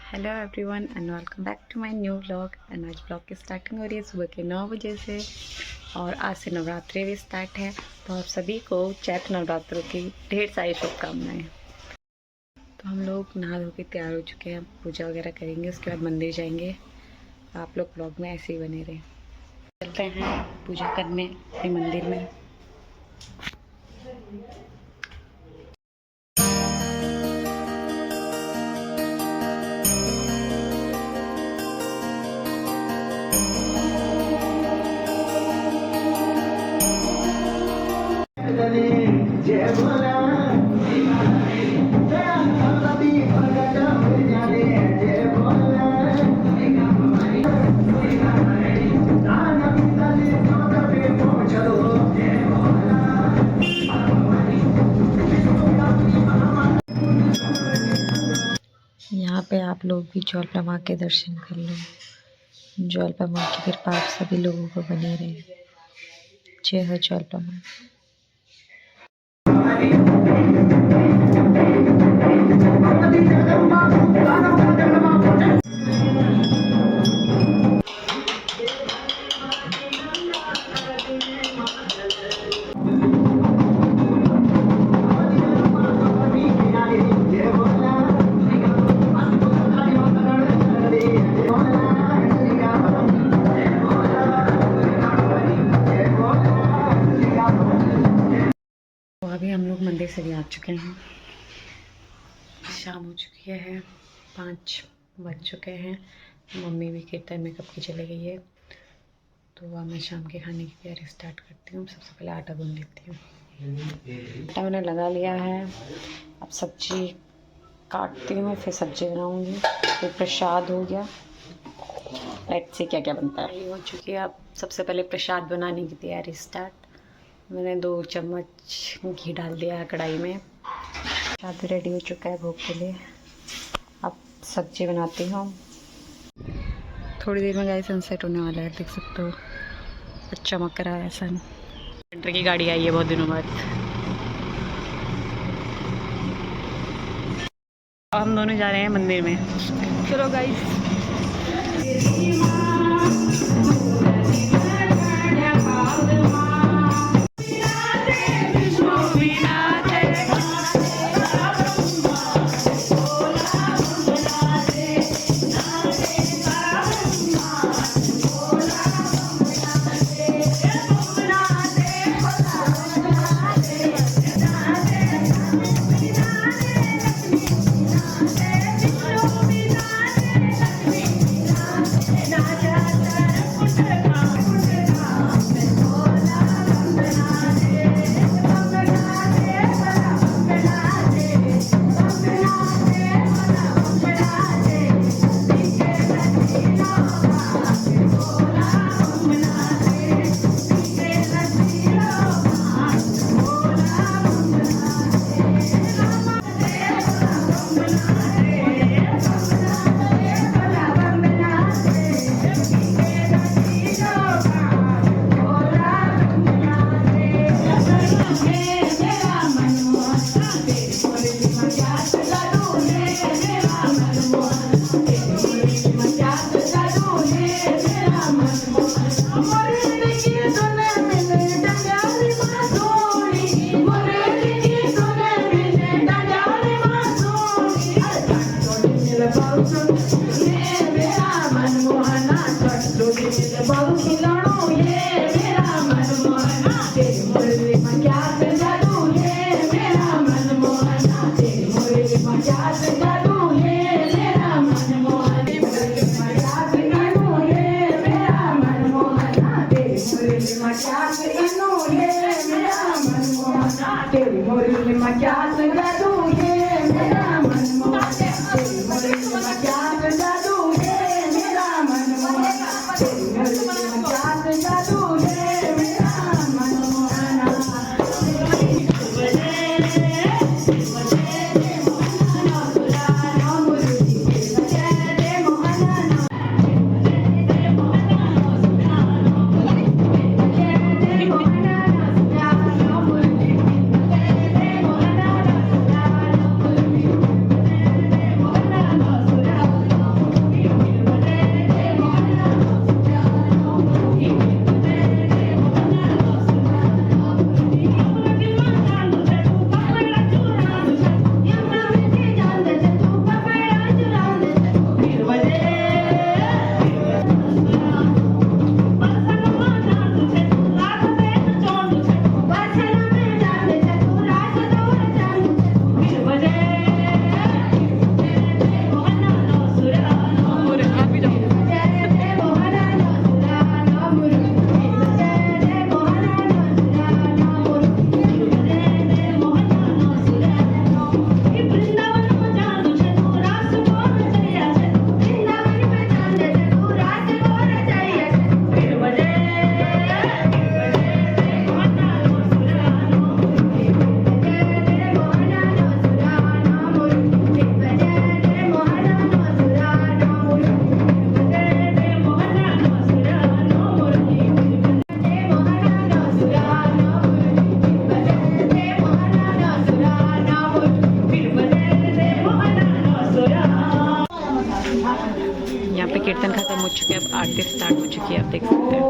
Hello everyone and welcome back to my new vlog. And आज blog की starting हो रही है सुबह के 9 बजे से और आज से नवरात्रि भी स्टार्ट है। तो आप सभी को चैत्र नवरात्रों की ढेर सारी शुभकामनाएं। तो हम लोग नहा धो के तैयार हो चुके हैं, पूजा वगैरह करेंगे, उसके बाद मंदिर जाएंगे। आप लोग ब्लॉग में ऐसे ही बने रहे। चलते हैं पूजा करने अपने मंदिर में। यहाँ पे आप लोग भी ज्वाला माँ के दर्शन कर लो। ज्वाला माँ की कृपा आप सभी लोगों को बनी रहे। जय हो ज्वाला माँ। अभी हम लोग मंदिर से भी आ चुके हैं। शाम हो चुकी है, 5 बज चुके हैं। मम्मी भी कीर्तन में कब की चली गई है। तो अब मैं शाम के खाने की तैयारी स्टार्ट करती हूँ। सबसे पहले आटा गूंद लेती हूँ। आटा मैंने लगा लिया है। अब सब्जी काटती हूँ, फिर सब्जी बनाऊँगी। फिर प्रसाद हो गया। लेट्स सी क्या क्या बनता है। ये हो चुकी है। अब सबसे पहले प्रसाद बनाने की तैयारी स्टार्ट। मैंने 2 चम्मच घी डाल दिया है कढ़ाई में। प्रसाद रेडी हो चुका है भोग के लिए। अब सब्जी बनाती हूँ। थोड़ी देर में गाइस सनसेट होने वाला है, देख सकते हो। चमक रहा है सन। सेंटर की गाड़ी आई है बहुत दिनों बाद। अब हम दोनों जा रहे हैं मंदिर में। चलो गाइस। तेरी मोरी में क्या लगा दूँ ये मेरा मन मोहना, तेरी मोरी में क्या लगा दूँ। पे कीर्तन खत्म हो चुके हैं, अब आरती स्टार्ट हो चुकी है, आप देख सकते हैं।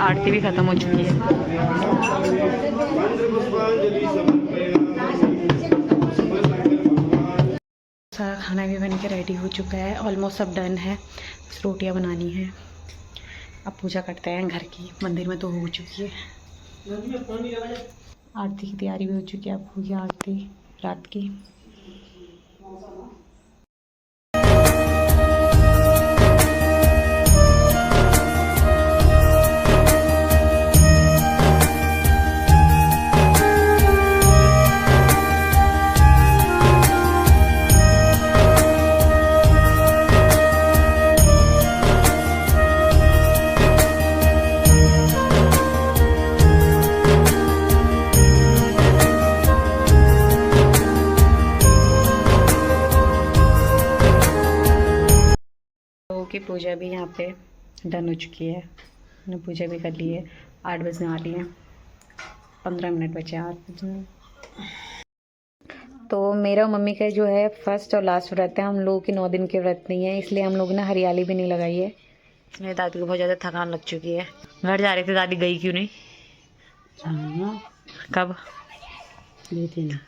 आरती भी खत्म हो चुकी है। सारा खाना भी बन के रेडी हो चुका है, ऑलमोस्ट सब डन है, बस रोटियां बनानी है। अब पूजा करते हैं घर की, मंदिर में तो हो चुकी है। आरती की तैयारी भी हो चुकी है, अब होगी आरती रात की। की पूजा भी यहाँ पे डन हो चुकी है, मैंने पूजा भी कर ली है। 8 बजने वाली है, 15 मिनट बचे 8 बजने। तो मेरा मम्मी का जो है फर्स्ट और लास्ट व्रत है, हम लोगों की 9 दिन के व्रत नहीं है, इसलिए हम लोगों ने हरियाली भी नहीं लगाई है। मेरी दादी को बहुत ज़्यादा थकान लग चुकी है, घर जा रहे थे, दादी गई क्यों नहीं? कब? 2-3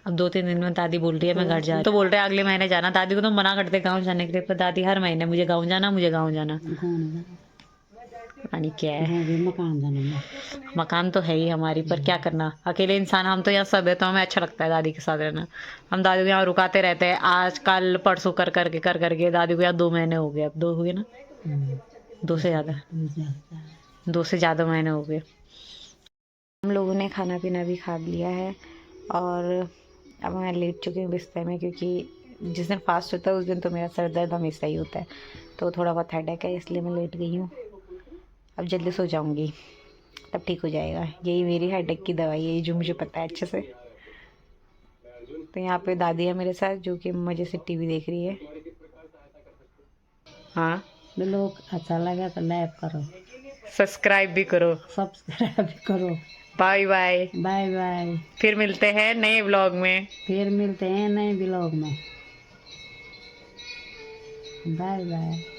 अब 2-3 दिन में दादी बोल रही है मैं घर जा रही, तो बोल रहे हैं अगले महीने जाना। दादी को तो मना करते गांव जाने के लिए, पर दादी हर महीने मुझे गांव जाना, मुझे गांव जाना। यानी क्या है, मकान जाना, मकान तो है ही हमारी, पर क्या करना, अकेले इंसान, हम तो यहाँ सब है, तो हमें अच्छा लगता है दादी के साथ रहना। हम दादी को यहाँ रुकाते रहते हैं, आज कल परसों कर करके दादी को यहाँ 2 महीने हो गए, अब 2 हो गए ना, 2 से ज़्यादा, 2 से ज़्यादा महीने हो गए। हम लोगों ने खाना पीना भी खा लिया है और अब मैं लेट चुकी हूँ बिस्तर में, क्योंकि जिस दिन फास्ट होता है उस दिन तो मेरा सर दर्द हमेशा ही होता है, तो थोड़ा बहुत हेडेक है, इसलिए मैं लेट गई हूँ। अब जल्दी सो जाऊँगी, तब ठीक हो जाएगा। यही मेरी हेडेक की दवाई है, जो मुझे पता है अच्छे से। तो यहाँ पे दादी है मेरे साथ, जो कि मज़े से टीवी देख रही है। हाँ, लोग अच्छा लगे तो लाइक करो, सब्सक्राइब भी करो, सब्सक्राइब भी करो। Bye bye, bye bye. फिर मिलते हैं नए व्लॉग में, फिर मिलते हैं नए व्लॉग में। Bye bye.